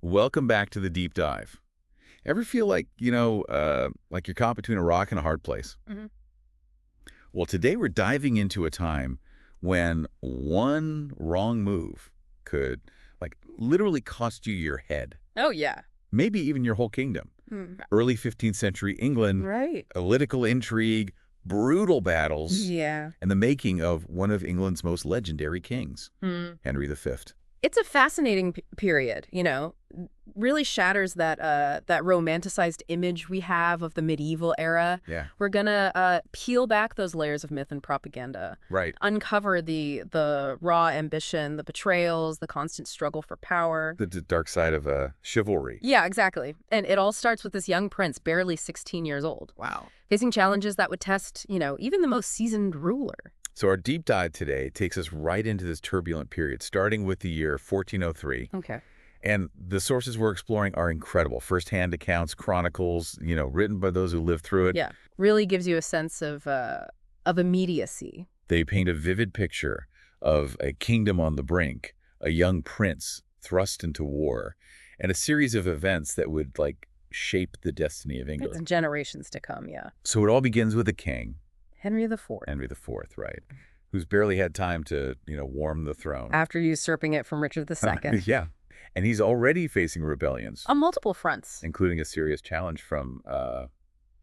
Welcome back to the deep dive. Ever feel like, like you're caught between a rock and a hard place? hmm Well, today we're diving into a time when one wrong move could, like, literally cost you your head, Oh, yeah. maybe even your whole kingdom. Early 15th century England, Right. political intrigue, brutal battles, Yeah. and the making of one of England's most legendary kings, Henry V. It's a fascinating period, really shatters that romanticized image we have of the medieval era. Yeah, We're gonna peel back those layers of myth and propaganda, right. uncover the raw ambition, the betrayals, the constant struggle for power. The dark side of chivalry. Yeah, exactly. And it all starts with this young prince, barely 16 years old, Wow. facing challenges that would test, even the most seasoned ruler. So our deep dive today takes us right into this turbulent period, starting with the year 1403. Okay. And the sources we're exploring are incredible. First-hand accounts, chronicles, written by those who lived through it. Yeah, really gives you a sense of immediacy. They paint a vivid picture of a kingdom on the brink, a young prince thrust into war, and a series of events that would, shape the destiny of England. And generations to come, yeah. So it all begins with a king, Henry IV. Henry IV, right, who's barely had time to, warm the throne. After usurping it from Richard II. Yeah. And he's already facing rebellions, On multiple fronts. including a serious challenge from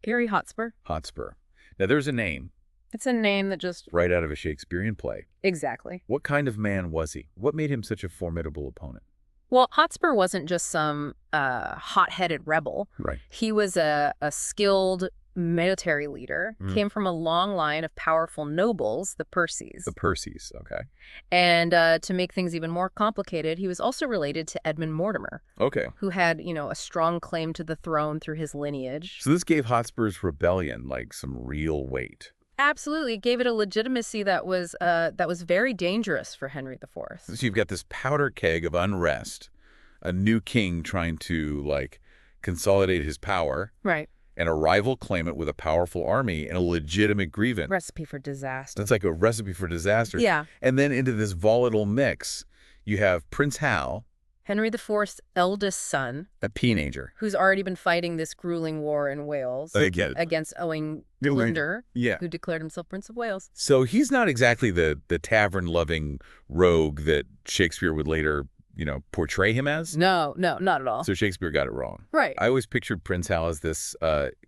Gary Hotspur. Hotspur. Now, there's a name It's a name that just... right out of a Shakespearean play. Exactly. What kind of man was he? What made him such a formidable opponent? Well, Hotspur wasn't just some hot-headed rebel. Right. He was a skilled military leader, came from a long line of powerful nobles, the Percys. The Percys, okay. And to make things even more complicated, he was also related to Edmund Mortimer, Okay. who had, a strong claim to the throne through his lineage. So this gave Hotspur's rebellion, some real weight. Absolutely. It gave it a legitimacy that was very dangerous for Henry IV. So you've got this powder keg of unrest, a new king trying to, consolidate his power, Right. and a rival claimant with a powerful army and a legitimate grievance. Recipe for disaster. That's like a recipe for disaster. Yeah. And then into this volatile mix, you have Prince Hal, Henry IV's eldest son, a teenager. who's already been fighting this grueling war in Wales I get it. against Owain Owain. Glyndŵr, Yeah. who declared himself Prince of Wales. So he's not exactly the tavern-loving rogue that Shakespeare would later, portray him as. No, not at all. So Shakespeare got it wrong. Right. I always pictured Prince Hal as this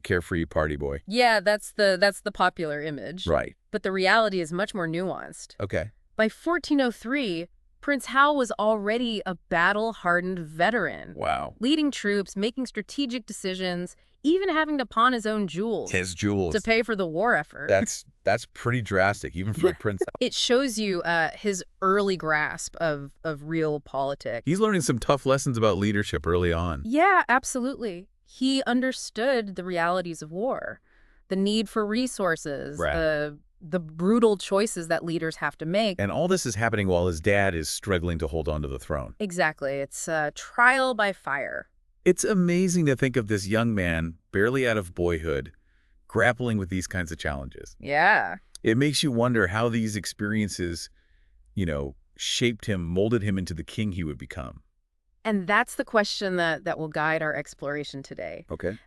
carefree party boy. Yeah, that's the popular image. Right. But the reality is much more nuanced. Okay. By 1403, Prince Hal was already a battle-hardened veteran, Wow. leading troops, making strategic decisions, even having to pawn his own jewels His jewels. to pay for the war effort. That's pretty drastic, even for a Prince Hal. It shows you his early grasp of real politics. He's learning some tough lessons about leadership early on. Yeah, absolutely. He understood the realities of war, the need for resources, Right. the brutal choices that leaders have to make. And all this is happening while his dad is struggling to hold on to the throne. Exactly. It's trial by fire. It's amazing to think of this young man, barely out of boyhood, grappling with these kinds of challenges. Yeah. It makes you wonder how these experiences, shaped him, molded him into the king he would become. And that's the question that will guide our exploration today. Okay.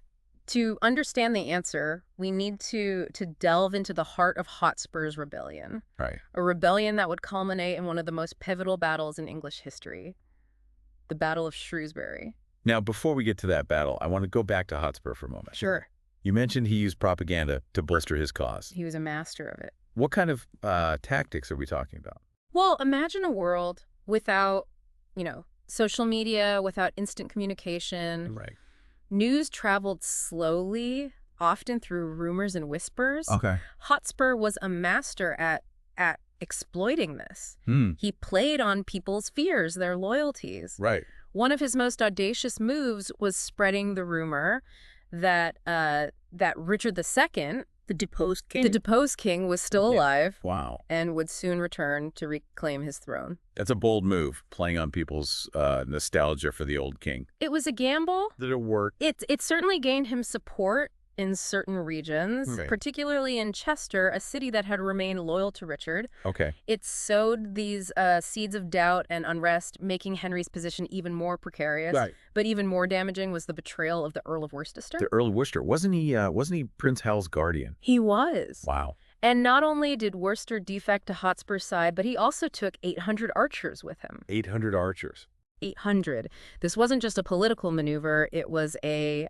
To understand the answer, we need to delve into the heart of Hotspur's rebellion, Right. a rebellion that would culminate in one of the most pivotal battles in English history, the Battle of Shrewsbury. Now, before we get to that battle, I want to go back to Hotspur for a moment. Sure. You mentioned he used propaganda to bolster his cause. He was a master of it. What kind of tactics are we talking about? Well, imagine a world without, social media, without instant communication. Right. News traveled slowly, often through rumors and whispers. Okay. Hotspur was a master at exploiting this. Hmm. He played on people's fears, their loyalties. Right. One of his most audacious moves was spreading the rumor that Richard II, The deposed king. the deposed king, was still Yeah. alive Wow. and would soon return to reclaim his throne. That's a bold move, playing on people's nostalgia for the old king. It was a gamble. Did it work? It certainly gained him support, in certain regions, Right. particularly in Chester, a city that had remained loyal to Richard. Okay. It sowed these seeds of doubt and unrest, making Henry's position even more precarious. Right. But even more damaging was the betrayal of the Earl of Worcester. The Earl of Worcester. Wasn't he Prince Hal's guardian? He was. Wow. And not only did Worcester defect to Hotspur's side, but he also took 800 archers with him. 800 archers. 800. This wasn't just a political maneuver, it was a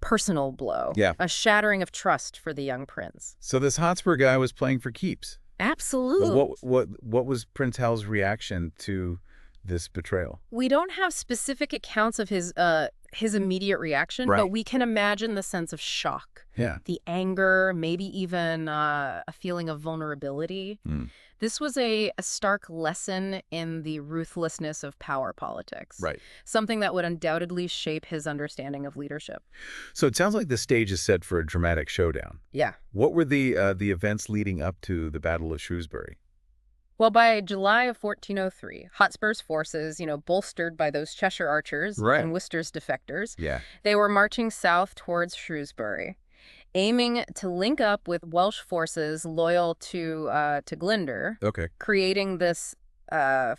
personal blow. Yeah. A shattering of trust for the young prince. So this Hotspur guy was playing for keeps. Absolutely. What was Prince Hal's reaction to this betrayal? We don't have specific accounts of his immediate reaction, Right. but we can imagine the sense of shock, Yeah. the anger, maybe even a feeling of vulnerability. Mm. This was a stark lesson in the ruthlessness of power politics. Right. Something that would undoubtedly shape his understanding of leadership. So it sounds like the stage is set for a dramatic showdown. Yeah. What were the events leading up to the Battle of Shrewsbury? Well, by July of 1403, Hotspur's forces, bolstered by those Cheshire archers Right. and Worcester's defectors, Yeah. they were marching south towards Shrewsbury, aiming to link up with Welsh forces loyal to Glyndŵr, Okay. creating this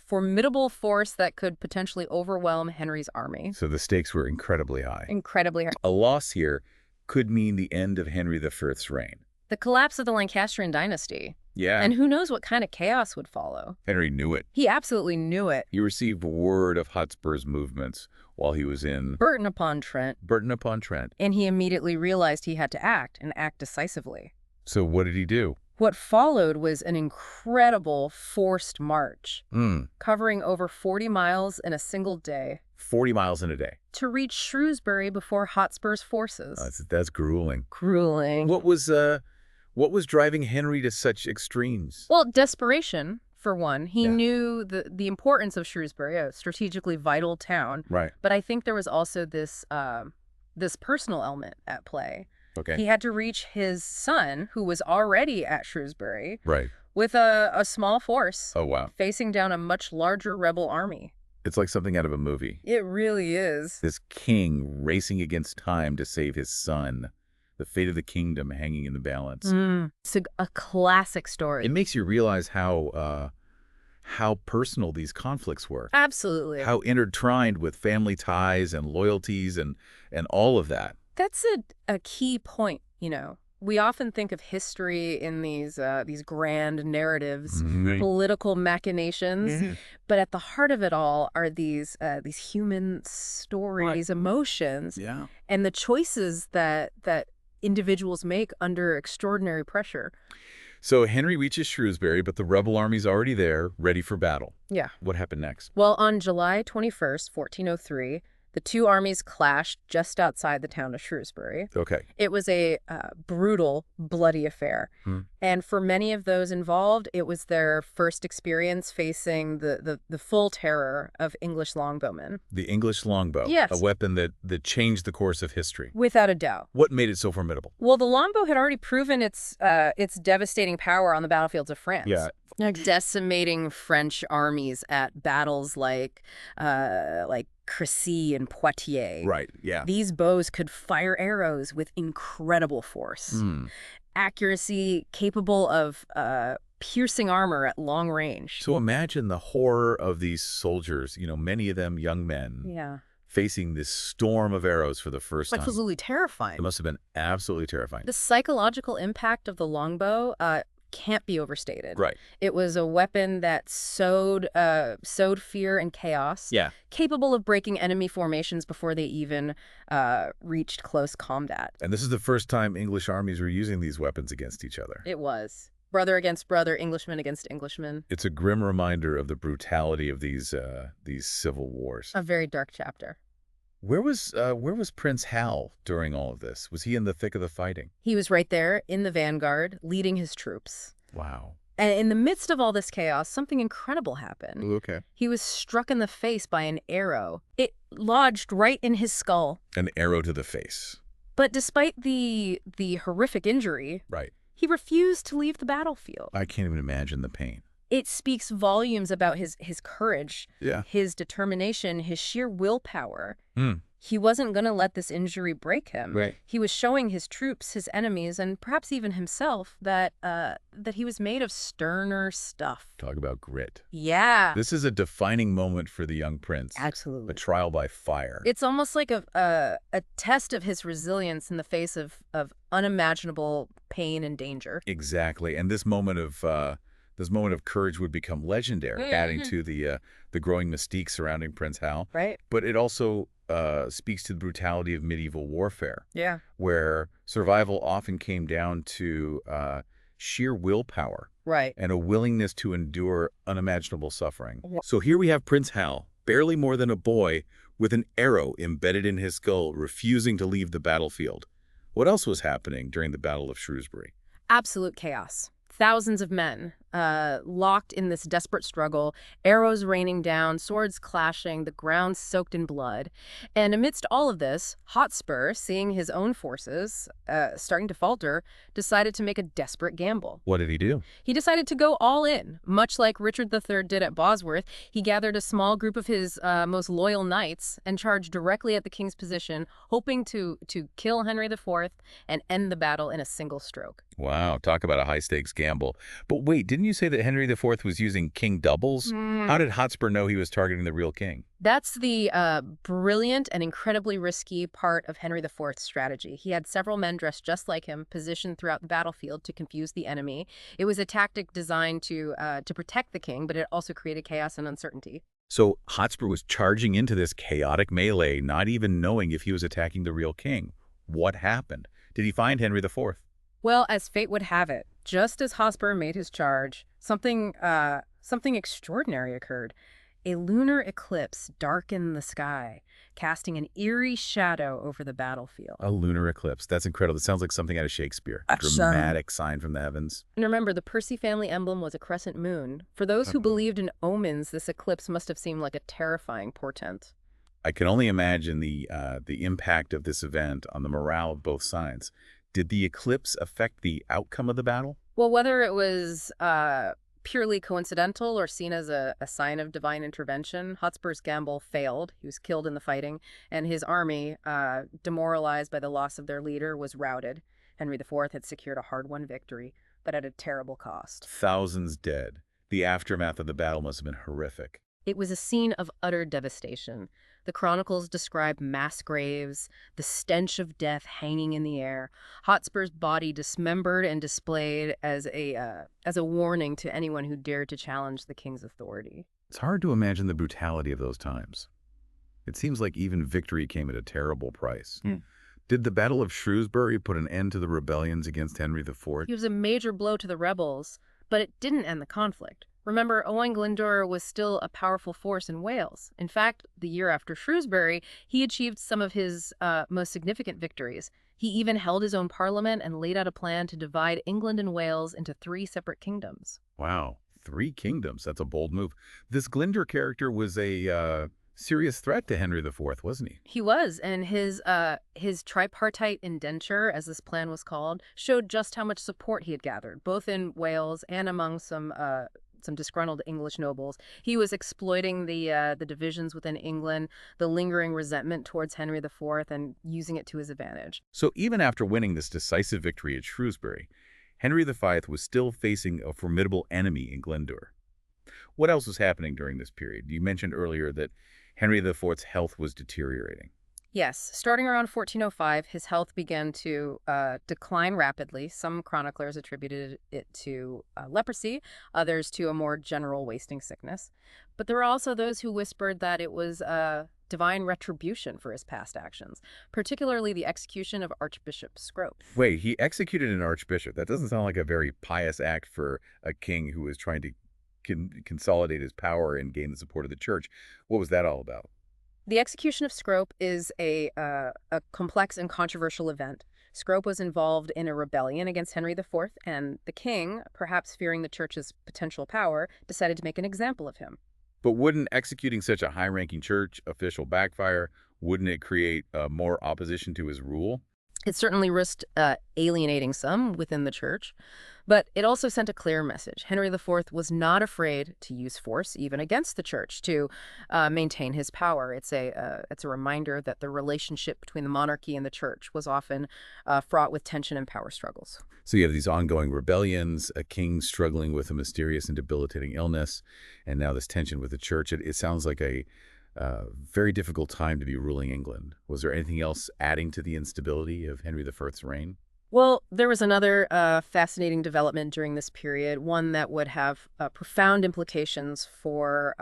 formidable force that could potentially overwhelm Henry's army. So the stakes were incredibly high. Incredibly hard. A loss here could mean the end of Henry I's reign. The collapse of the Lancastrian dynasty. Yeah. And who knows what kind of chaos would follow. Henry knew it. He absolutely knew it. He received word of Hotspur's movements while he was in Burton-upon-Trent. Burton-upon-Trent. And he immediately realized he had to act, and act decisively. So what did he do? What followed was an incredible forced march, Mm. covering over 40 miles in a single day, 40 miles in a day. to reach Shrewsbury before Hotspur's forces. That's grueling. Grueling. What was driving Henry to such extremes? Well, desperation, for one. He Yeah. knew the importance of Shrewsbury, a strategically vital town. Right. But I think there was also this personal element at play. Okay. He had to reach his son, who was already at Shrewsbury, Right. with a small force, Oh, wow. facing down a much larger rebel army. It's like something out of a movie. It really is. This king racing against time to save his son. The fate of the kingdom hanging in the balance. It's a classic story. It makes you realize how personal these conflicts were. Absolutely. How intertwined with family ties and loyalties and all of that. That's a key point, We often think of history in these grand narratives, political machinations, but at the heart of it all are these human stories, emotions, Yeah. and the choices that individuals make under extraordinary pressure. So Henry reaches Shrewsbury, but the rebel army's already there, ready for battle. Yeah. What happened next? Well, on July 21st, 1403, the two armies clashed just outside the town of Shrewsbury. Okay. It was a brutal, bloody affair. And for many of those involved, it was their first experience facing the full terror of English longbowmen. The English longbow. Yes. A weapon that changed the course of history. Without a doubt. What made it so formidable? Well, the longbow had already proven its devastating power on the battlefields of France. Yeah. Decimating French armies at battles like Crécy and Poitiers. Right. Yeah. These bows could fire arrows with incredible force. Accuracy capable of piercing armor at long range. So imagine the horror of these soldiers, many of them young men, Yeah. facing this storm of arrows for the first time. Absolutely terrifying. It must have been absolutely terrifying. The psychological impact of the longbow can't be overstated. Right. It was a weapon that sowed fear and chaos. Yeah. Capable of breaking enemy formations before they even reached close combat. And this is the first time English armies were using these weapons against each other. It was. Brother against brother, Englishman against Englishman. It's a grim reminder of the brutality of these civil wars. A very dark chapter. Where was Prince Hal during all of this? Was he in the thick of the fighting? He was right there in the vanguard, leading his troops. Wow. And in the midst of all this chaos, something incredible happened. Okay. He was struck in the face by an arrow. It lodged right in his skull. An arrow to the face. But despite the horrific injury, Right. he refused to leave the battlefield. I can't even imagine the pain. It speaks volumes about his courage, Yeah. his determination, his sheer willpower. Hmm. He wasn't going to let this injury break him. Right. He was showing his troops, his enemies, and perhaps even himself that he was made of sterner stuff. Talk about grit. Yeah, This is a defining moment for the young prince. absolutely. A trial by fire. It's almost like a test of his resilience in the face of unimaginable pain and danger. Exactly. And this moment of courage would become legendary, adding to the growing mystique surrounding Prince Hal. Right? But it also speaks to the brutality of medieval warfare, Yeah. where survival often came down to sheer willpower Right. and a willingness to endure unimaginable suffering. Yeah. So here we have Prince Hal, barely more than a boy, with an arrow embedded in his skull, refusing to leave the battlefield. What else was happening during the Battle of Shrewsbury? Absolute chaos. Thousands of men locked in this desperate struggle, arrows raining down, swords clashing, the ground soaked in blood. And amidst all of this, Hotspur, seeing his own forces starting to falter, decided to make a desperate gamble. What did he do? He decided to go all in. Much like Richard III did at Bosworth, he gathered a small group of his most loyal knights and charged directly at the king's position, hoping to kill Henry IV and end the battle in a single stroke. Wow, talk about a high-stakes gamble. But wait, didn't you say that Henry IV was using king doubles? How did Hotspur know he was targeting the real king? That's the brilliant and incredibly risky part of Henry IV's strategy. He had several men dressed just like him, positioned throughout the battlefield to confuse the enemy. It was a tactic designed to protect the king, but it also created chaos and uncertainty. So Hotspur was charging into this chaotic melee, not even knowing if he was attacking the real king. What happened? Did he find Henry IV? Well, as fate would have it, just as Hotspur made his charge, something extraordinary occurred. A lunar eclipse darkened the sky, casting an eerie shadow over the battlefield. A lunar eclipse. That's incredible. It sounds like something out of Shakespeare. A That's, dramatic sign from the heavens. And remember, the Percy family emblem was a crescent moon. For those who believed in omens, this eclipse must have seemed like a terrifying portent. I can only imagine the impact of this event on the morale of both sides. Did the eclipse affect the outcome of the battle? Well, whether it was purely coincidental or seen as a sign of divine intervention, Hotspur's gamble failed. He was killed in the fighting, and his army, demoralized by the loss of their leader, was routed. Henry IV had secured a hard-won victory, but at a terrible cost. Thousands dead. The aftermath of the battle must have been horrific. It was a scene of utter devastation. The chronicles describe mass graves, the stench of death hanging in the air, Hotspur's body dismembered and displayed as a warning to anyone who dared to challenge the king's authority. It's hard to imagine the brutality of those times. It seems like even victory came at a terrible price. Did the Battle of Shrewsbury put an end to the rebellions against Henry IV? It was a major blow to the rebels, but it didn't end the conflict. Remember, Owain Glyndŵr was still a powerful force in Wales. In fact, the year after Shrewsbury, he achieved some of his most significant victories. He even held his own parliament and laid out a plan to divide England and Wales into 3 separate kingdoms. Wow, 3 kingdoms. That's a bold move. This Glyndŵr character was a serious threat to Henry IV, wasn't he? He was, and his tripartite indenture, as this plan was called, showed just how much support he had gathered, both in Wales and among some disgruntled English nobles. He was exploiting the divisions within England, the lingering resentment towards Henry IV, and using it to his advantage. So even after winning this decisive victory at Shrewsbury, Henry V was still facing a formidable enemy in Glyndŵr. What else was happening during this period? You mentioned earlier that Henry IV's health was deteriorating. Yes, starting around 1405, his health began to decline rapidly. Some chroniclers attributed it to leprosy, others to a more general wasting sickness. But there were also those who whispered that it was divine retribution for his past actions, particularly the execution of Archbishop Scrope. Wait, he executed an archbishop. That doesn't sound like a very pious act for a king who was trying to consolidate his power and gain the support of the church. What was that all about? The execution of Scrope is a complex and controversial event. Scrope was involved in a rebellion against Henry IV, and the king, perhaps fearing the church's potential power, decided to make an example of him. But wouldn't executing such a high-ranking church official backfire? Wouldn't it create more opposition to his rule? It certainly risked alienating some within the church, but it also sent a clear message. Henry IV was not afraid to use force, even against the church, to maintain his power. It's a reminder that the relationship between the monarchy and the church was often fraught with tension and power struggles. So you have these ongoing rebellions, a king struggling with a mysterious and debilitating illness, and now this tension with the church. It sounds like a very difficult time to be ruling England. Was there anything else adding to the instability of Henry I's reign? Well, there was another fascinating development during this period, one that would have profound implications for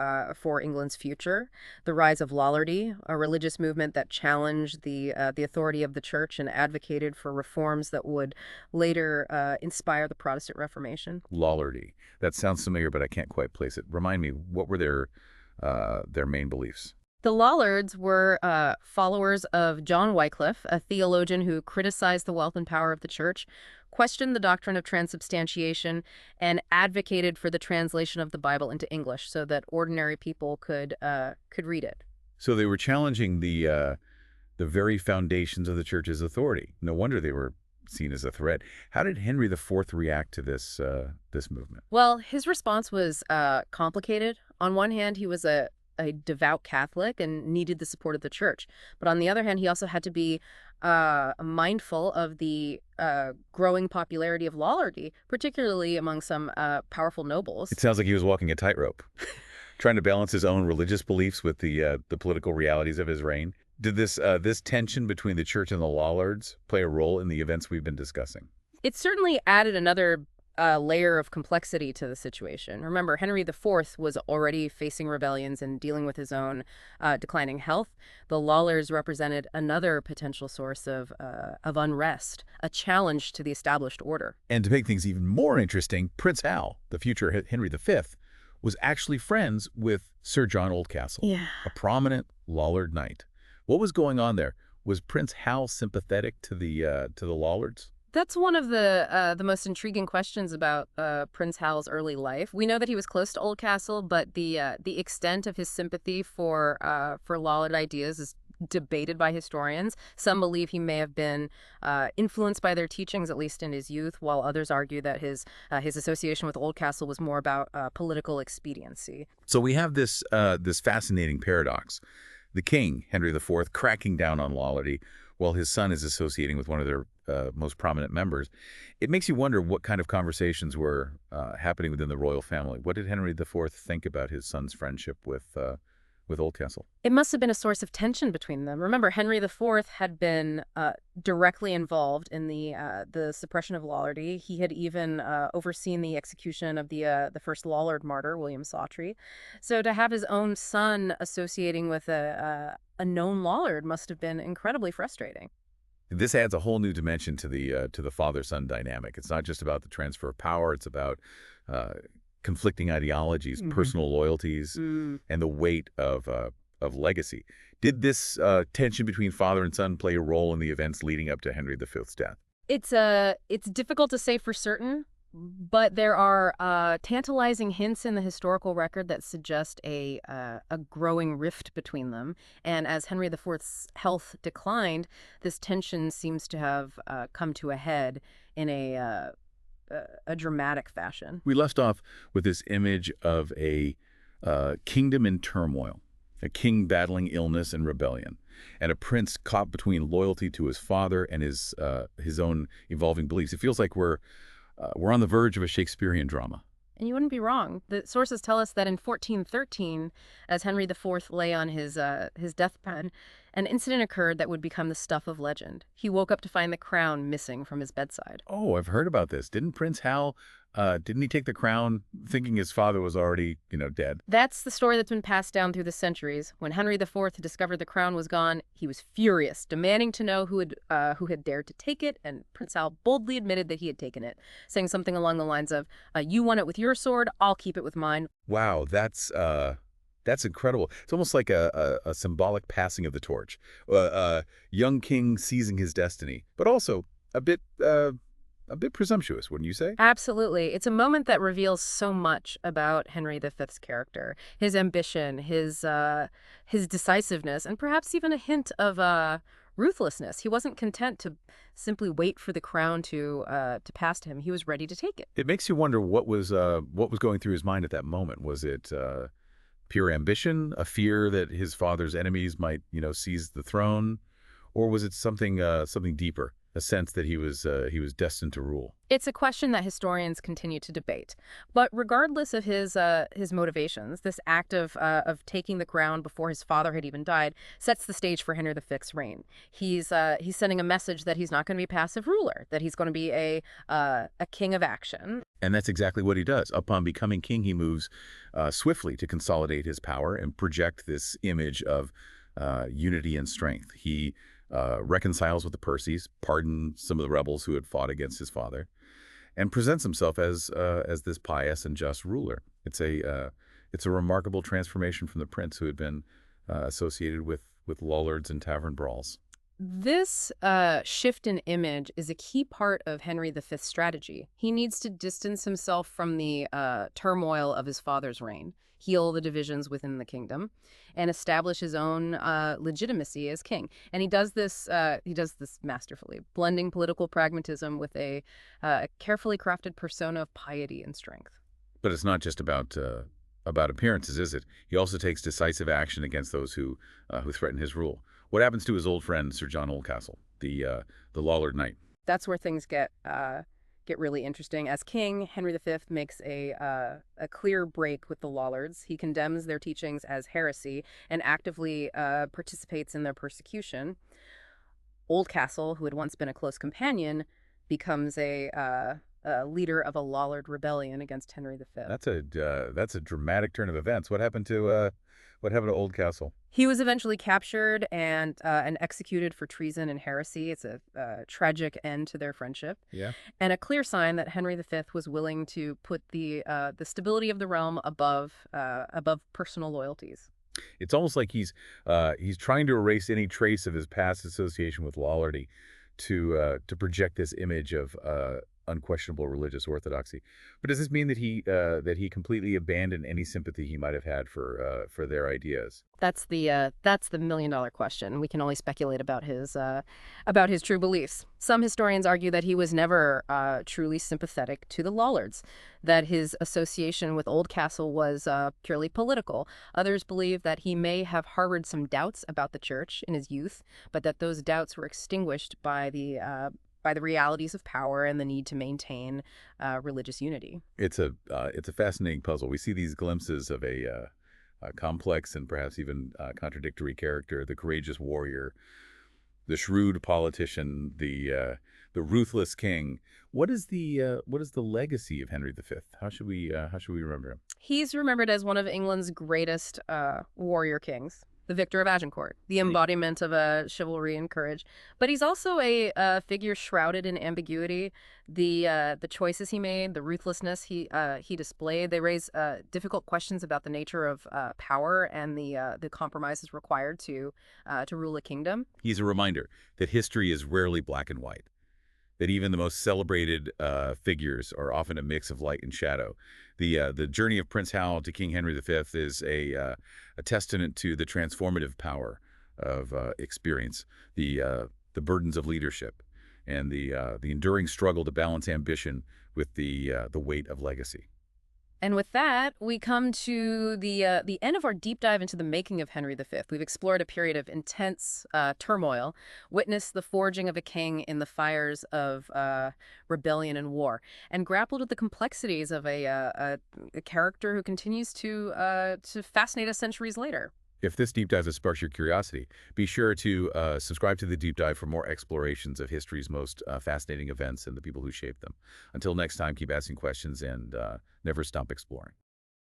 England's future: the rise of Lollardy, a religious movement that challenged the authority of the church and advocated for reforms that would later inspire the Protestant Reformation. Lollardy. That sounds familiar, but I can't quite place it. Remind me, what were their main beliefs? The Lollards were followers of John Wycliffe, a theologian who criticized the wealth and power of the church, questioned the doctrine of transubstantiation, and advocated for the translation of the Bible into English so that ordinary people could read it. So they were challenging the very foundations of the church's authority. No wonder they were seen as a threat. How did Henry IV react to this movement? Well, his response was complicated. On one hand, he was a devout Catholic and needed the support of the church. But on the other hand, he also had to be mindful of the growing popularity of Lollardy, particularly among some powerful nobles. It sounds like he was walking a tightrope, trying to balance his own religious beliefs with the political realities of his reign. Did this tension between the church and the Lollards play a role in the events we've been discussing? It certainly added another layer of complexity to the situation. Remember, Henry IV was already facing rebellions and dealing with his own declining health. The Lollards represented another potential source of unrest, a challenge to the established order. And to make things even more interesting, Prince Hal, the future Henry V, was actually friends with Sir John Oldcastle, Yeah. a prominent Lollard knight. What was going on there? Was Prince Hal sympathetic to the Lollards? That's one of the most intriguing questions about Prince Hal's early life. We know that he was close to Oldcastle, but the extent of his sympathy for Lollard ideas is debated by historians. Some believe he may have been influenced by their teachings, at least in his youth, while others argue that his association with Oldcastle was more about political expediency. So we have this fascinating paradox. The king, Henry IV, cracking down on Lollardy, while his son is associating with one of their most prominent members. It makes you wonder what kind of conversations were happening within the royal family. What did Henry IV think about his son's friendship with Oldcastle? It must have been a source of tension between them. Remember, Henry IV had been directly involved in the suppression of Lollardy. He had even overseen the execution of the first Lollard martyr, William Sawtrey. So to have his own son associating with a known Lollard must have been incredibly frustrating. This adds a whole new dimension to the father-son dynamic. It's not just about the transfer of power. It's about conflicting ideologies, personal loyalties, and the weight of legacy. Did this tension between father and son play a role in the events leading up to Henry V's death? It's difficult to say for certain, but there are tantalizing hints in the historical record that suggest a growing rift between them. And as Henry IV's health declined, this tension seems to have come to a head in a dramatic fashion. We left off with this image of a kingdom in turmoil, a king battling illness and rebellion, and a prince caught between loyalty to his father and his own evolving beliefs. It feels like we're on the verge of a Shakespearean drama. And you wouldn't be wrong. The sources tell us that in 1413, as Henry IV lay on his deathbed, an incident occurred that would become the stuff of legend. He woke up to find the crown missing from his bedside. Oh, I've heard about this. Didn't Prince Hal, didn't he take the crown thinking his father was already, dead? That's the story that's been passed down through the centuries. When Henry IV discovered the crown was gone, he was furious, demanding to know who had dared to take it, and Prince Hal boldly admitted that he had taken it, saying something along the lines of, "You won it with your sword, I'll keep it with mine." Wow, that's incredible. It's almost like a symbolic passing of the torch. Young king seizing his destiny, but also a bit presumptuous, wouldn't you say? Absolutely. It's a moment that reveals so much about Henry V's character, his ambition, his decisiveness, and perhaps even a hint of ruthlessness. He wasn't content to simply wait for the crown to pass to him. He was ready to take it. It makes you wonder what was going through his mind at that moment. Was it pure ambition, a fear that his father's enemies might, seize the throne, or was it something deeper, a sense that he was destined to rule? It's a question that historians continue to debate. But regardless of his motivations, this act of taking the crown before his father had even died sets the stage for Henry V's reign. He's sending a message that he's not going to be a passive ruler, that he's going to be a king of action. And that's exactly what he does. Upon becoming king, he moves swiftly to consolidate his power and project this image of unity and strength. He reconciles with the Percys, pardons some of the rebels who had fought against his father, and presents himself as this pious and just ruler. It's a remarkable transformation from the prince who had been associated with lollards and tavern brawls. This shift in image is a key part of Henry V's strategy. He needs to distance himself from the turmoil of his father's reign, heal the divisions within the kingdom, and establish his own legitimacy as king. And he does this masterfully, blending political pragmatism with a carefully crafted persona of piety and strength. But it's not just about appearances, is it? He also takes decisive action against those who threaten his rule. What happens to his old friend Sir John Oldcastle, the Lollard Knight? That's where things get really interesting. As king, Henry V makes a clear break with the Lollards. He condemns their teachings as heresy and actively participates in their persecution. Oldcastle, who had once been a close companion, becomes a leader of a Lollard rebellion against Henry V. That's a dramatic turn of events. What happened to Oldcastle? He was eventually captured and executed for treason and heresy. It's a tragic end to their friendship. Yeah. And a clear sign that Henry V was willing to put the stability of the realm above personal loyalties. It's almost like he's trying to erase any trace of his past association with Lollardy to project this image of unquestionable religious orthodoxy. But does this mean that he completely abandoned any sympathy he might have had for their ideas? That's the million-dollar question. We can only speculate about his true beliefs. Some historians argue that he was never truly sympathetic to the Lollards, that his association with Oldcastle was purely political. Others believe that he may have harbored some doubts about the church in his youth, but that those doubts were extinguished by the realities of power and the need to maintain religious unity. It's a fascinating puzzle. We see these glimpses of a complex and perhaps even contradictory character: the courageous warrior, the shrewd politician, the ruthless king. What is the legacy of Henry V? How should we remember him? He's remembered as one of England's greatest warrior kings, the victor of Agincourt, the embodiment of chivalry and courage. But he's also a figure shrouded in ambiguity. The choices he made, the ruthlessness he displayed, they raise difficult questions about the nature of power and the compromises required to rule a kingdom. He's a reminder that history is rarely black and white, that even the most celebrated figures are often a mix of light and shadow. The journey of Prince Hal to King Henry V is a testament to the transformative power of experience, the burdens of leadership, and the enduring struggle to balance ambition with the weight of legacy. And with that, we come to the end of our deep dive into the making of Henry V. We've explored a period of intense turmoil, witnessed the forging of a king in the fires of rebellion and war, and grappled with the complexities of a character who continues to fascinate us centuries later. If this deep dive has sparked your curiosity, be sure to subscribe to the deep dive for more explorations of history's most fascinating events and the people who shaped them. Until next time, keep asking questions and never stop exploring.